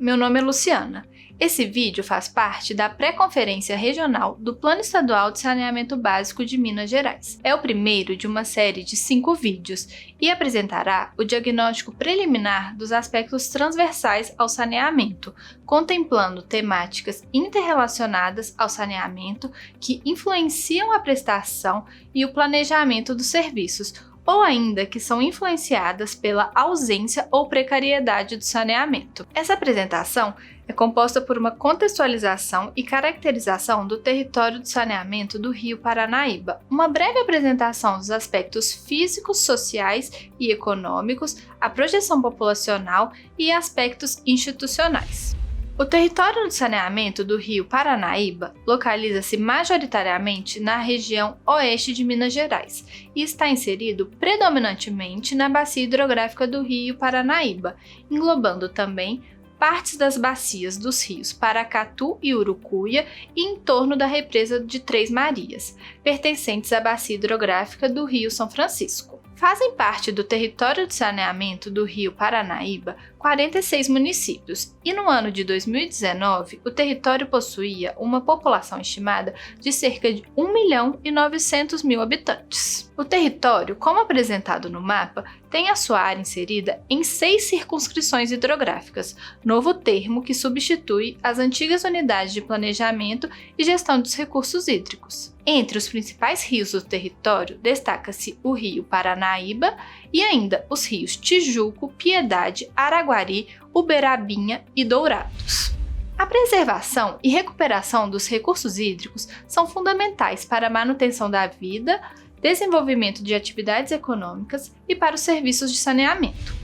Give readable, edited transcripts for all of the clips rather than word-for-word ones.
meu nome é Luciana. Esse vídeo faz parte da pré-conferência regional do Plano Estadual de Saneamento Básico de Minas Gerais. É o primeiro de uma série de 5 vídeos e apresentará o diagnóstico preliminar dos aspectos transversais ao saneamento, contemplando temáticas interrelacionadas ao saneamento que influenciam a prestação e o planejamento dos serviços, ou ainda que são influenciadas pela ausência ou precariedade do saneamento. Essa apresentação é composta por uma contextualização e caracterização do território de saneamento do Rio Paranaíba, uma breve apresentação dos aspectos físicos, sociais e econômicos, a projeção populacional e aspectos institucionais. O território de saneamento do Rio Paranaíba localiza-se majoritariamente na região oeste de Minas Gerais e está inserido predominantemente na bacia hidrográfica do Rio Paranaíba, englobando também partes das bacias dos rios Paracatu e Urucuia e em torno da represa de Três Marias, pertencentes à bacia hidrográfica do Rio São Francisco. Fazem parte do território de saneamento do Rio Paranaíba 46 municípios e no ano de 2019 o território possuía uma população estimada de cerca de 1.900.000 habitantes. O território, como apresentado no mapa, tem a sua área inserida em 6 circunscrições hidrográficas, novo termo que substitui as antigas unidades de planejamento e gestão dos recursos hídricos. Entre os principais rios do território destaca-se o Rio Paranaíba e ainda os rios Tijuco, Piedade, Araguari, Uberabinha e Dourados. A preservação e recuperação dos recursos hídricos são fundamentais para a manutenção da vida, desenvolvimento de atividades econômicas e para os serviços de saneamento.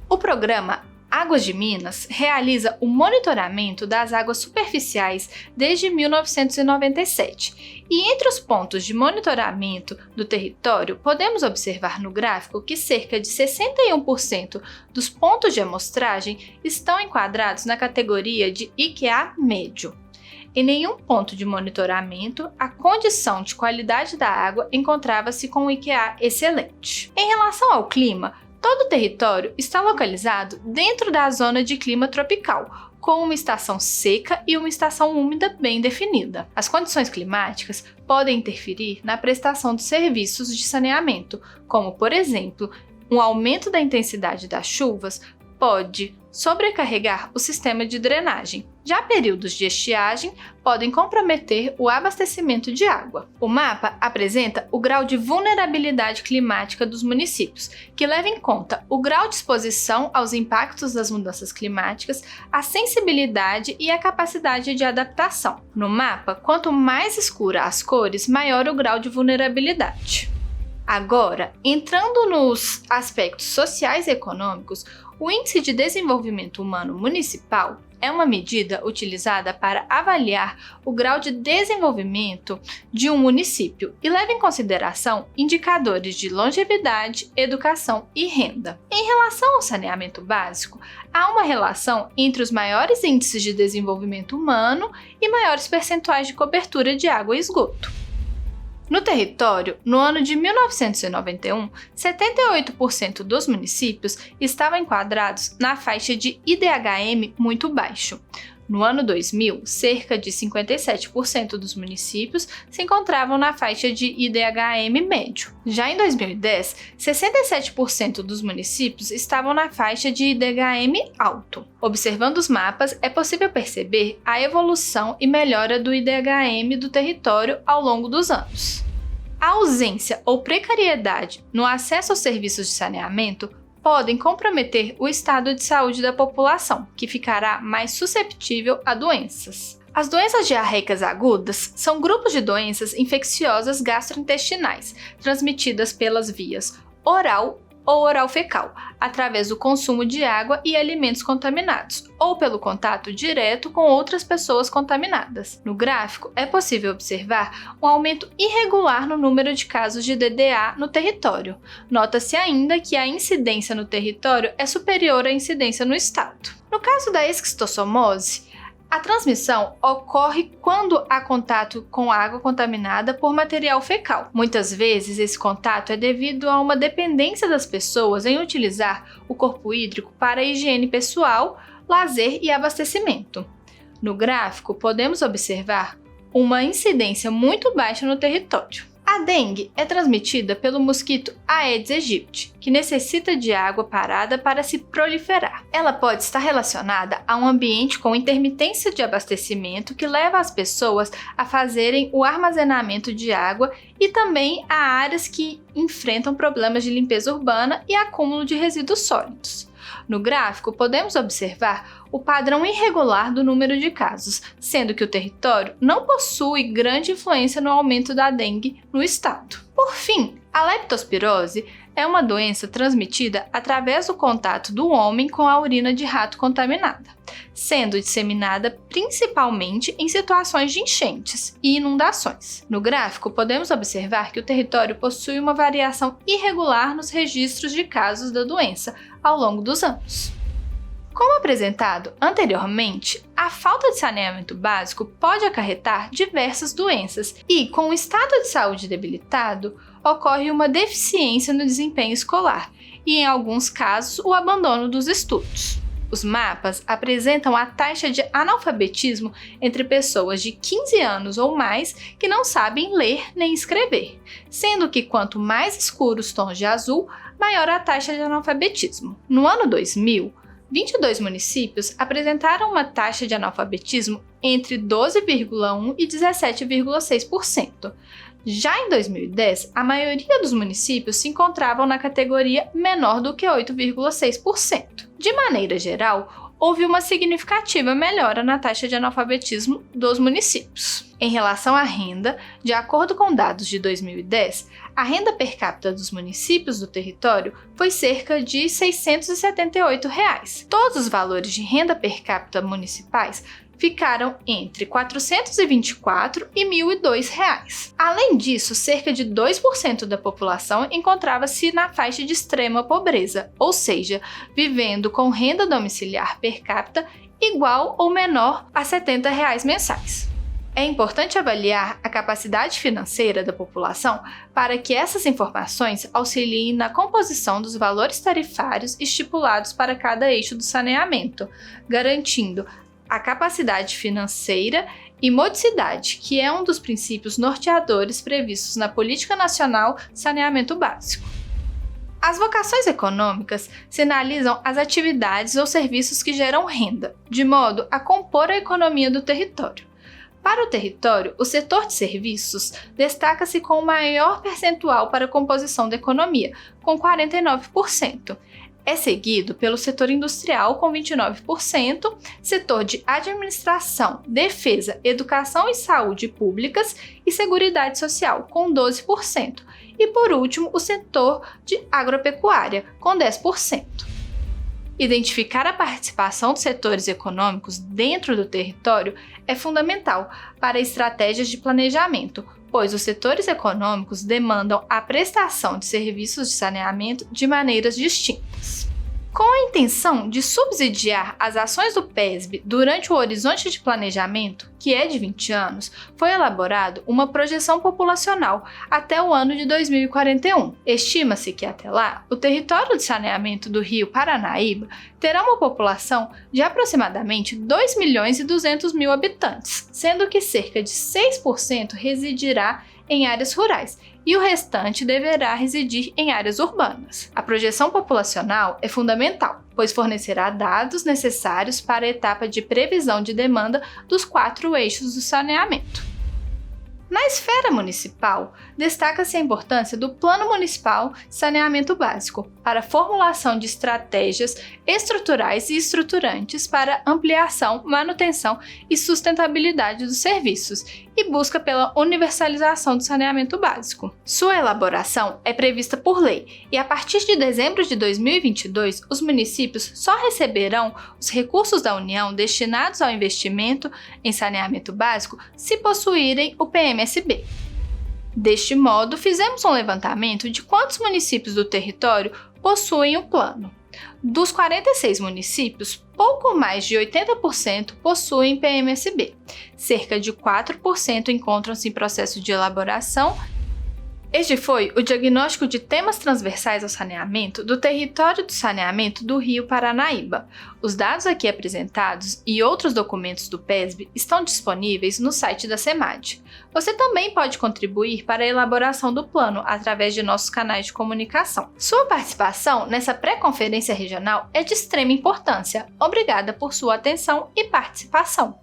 O programa Águas de Minas realiza o monitoramento das águas superficiais desde 1997 e entre os pontos de monitoramento do território podemos observar no gráfico que cerca de 61% dos pontos de amostragem estão enquadrados na categoria de IQA médio. Em nenhum ponto de monitoramento, a condição de qualidade da água encontrava-se com o IQA excelente. Em relação ao clima, todo o território está localizado dentro da zona de clima tropical, com uma estação seca e uma estação úmida bem definida. As condições climáticas podem interferir na prestação dos serviços de saneamento, como, por exemplo, um aumento da intensidade das chuvas pode sobrecarregar o sistema de drenagem. Já períodos de estiagem podem comprometer o abastecimento de água. O mapa apresenta o grau de vulnerabilidade climática dos municípios, que leva em conta o grau de exposição aos impactos das mudanças climáticas, a sensibilidade e a capacidade de adaptação. No mapa, quanto mais escura as cores, maior o grau de vulnerabilidade. Agora, entrando nos aspectos sociais e econômicos, o Índice de Desenvolvimento Humano Municipal é uma medida utilizada para avaliar o grau de desenvolvimento de um município e leva em consideração indicadores de longevidade, educação e renda. Em relação ao saneamento básico, há uma relação entre os maiores índices de desenvolvimento humano e maiores percentuais de cobertura de água e esgoto. No território, no ano de 1991, 78% dos municípios estavam enquadrados na faixa de IDHM muito baixo. No ano 2000, cerca de 57% dos municípios se encontravam na faixa de IDHM médio. Já em 2010, 67% dos municípios estavam na faixa de IDHM alto. Observando os mapas, é possível perceber a evolução e melhora do IDHM do território ao longo dos anos. A ausência ou precariedade no acesso aos serviços de saneamento podem comprometer o estado de saúde da população, que ficará mais susceptível a doenças. As doenças diarreicas agudas são grupos de doenças infecciosas gastrointestinais, transmitidas pelas vias oral ou oral-fecal, através do consumo de água e alimentos contaminados, ou pelo contato direto com outras pessoas contaminadas. No gráfico, é possível observar um aumento irregular no número de casos de DDA no território. Nota-se ainda que a incidência no território é superior à incidência no estado. No caso da esquistossomose, a transmissão ocorre quando há contato com água contaminada por material fecal. Muitas vezes, esse contato é devido a uma dependência das pessoas em utilizar o corpo hídrico para a higiene pessoal, lazer e abastecimento. No gráfico, podemos observar uma incidência muito baixa no território. A dengue é transmitida pelo mosquito Aedes aegypti, que necessita de água parada para se proliferar. Ela pode estar relacionada a um ambiente com intermitência de abastecimento que leva as pessoas a fazerem o armazenamento de água e também a áreas que enfrentam problemas de limpeza urbana e acúmulo de resíduos sólidos. No gráfico, podemos observar o padrão irregular do número de casos, sendo que o território não possui grande influência no aumento da dengue no estado. Por fim, a leptospirose é uma doença transmitida através do contato do homem com a urina de rato contaminada, sendo disseminada principalmente em situações de enchentes e inundações. No gráfico, podemos observar que o território possui uma variação irregular nos registros de casos da doença ao longo dos anos. Como apresentado anteriormente, a falta de saneamento básico pode acarretar diversas doenças e, com o estado de saúde debilitado, ocorre uma deficiência no desempenho escolar e, em alguns casos, o abandono dos estudos. Os mapas apresentam a taxa de analfabetismo entre pessoas de 15 anos ou mais que não sabem ler nem escrever, sendo que quanto mais escuros os tons de azul, maior a taxa de analfabetismo. No ano 2000, 22 municípios apresentaram uma taxa de analfabetismo entre 12,1% e 17,6%. Já em 2010, a maioria dos municípios se encontravam na categoria menor do que 8,6%. De maneira geral, houve uma significativa melhora na taxa de analfabetismo dos municípios. Em relação à renda, de acordo com dados de 2010, a renda per capita dos municípios do território foi cerca de R$ 678. Todos os valores de renda per capita municipais ficaram entre R$ 424 e R$ 1.002. Além disso, cerca de 2% da população encontrava-se na faixa de extrema pobreza, ou seja, vivendo com renda domiciliar per capita igual ou menor a R$ 70 mensais. É importante avaliar a capacidade financeira da população para que essas informações auxiliem na composição dos valores tarifários estipulados para cada eixo do saneamento, garantindo a capacidade financeira e modicidade, que é um dos princípios norteadores previstos na Política Nacional de Saneamento Básico. As vocações econômicas sinalizam as atividades ou serviços que geram renda, de modo a compor a economia do território. Para o território, o setor de serviços destaca-se com o maior percentual para a composição da economia, com 49%. É seguido pelo setor industrial, com 29%, setor de administração, defesa, educação e saúde públicas e seguridade social, com 12%. E, por último, o setor de agropecuária, com 10%. Identificar a participação dos setores econômicos dentro do território é fundamental para estratégias de planejamento, pois os setores econômicos demandam a prestação de serviços de saneamento de maneiras distintas. Com a intenção de subsidiar as ações do PESB durante o horizonte de planejamento, que é de 20 anos, foi elaborado uma projeção populacional até o ano de 2041. Estima-se que até lá, o território de saneamento do Rio Paranaíba terá uma população de aproximadamente 2.200.000 habitantes, sendo que cerca de 6% residirá em áreas rurais e o restante deverá residir em áreas urbanas. A projeção populacional é fundamental, pois fornecerá dados necessários para a etapa de previsão de demanda dos 4 eixos do saneamento. Na esfera municipal, destaca-se a importância do Plano Municipal de Saneamento Básico para a formulação de estratégias estruturais e estruturantes para ampliação, manutenção e sustentabilidade dos serviços e busca pela universalização do saneamento básico. Sua elaboração é prevista por lei e, a partir de dezembro de 2022, os municípios só receberão os recursos da União destinados ao investimento em saneamento básico se possuírem o PMSB. Deste modo, fizemos um levantamento de quantos municípios do território possuem o plano. Dos 46 municípios, pouco mais de 80% possuem PMSB, cerca de 4% encontram-se em processo de elaboração Este foi o diagnóstico de temas transversais ao saneamento do território do saneamento do Rio Paranaíba. Os dados aqui apresentados e outros documentos do PESB estão disponíveis no site da SEMAD. Você também pode contribuir para a elaboração do plano através de nossos canais de comunicação. Sua participação nessa pré-conferência regional é de extrema importância. Obrigada por sua atenção e participação.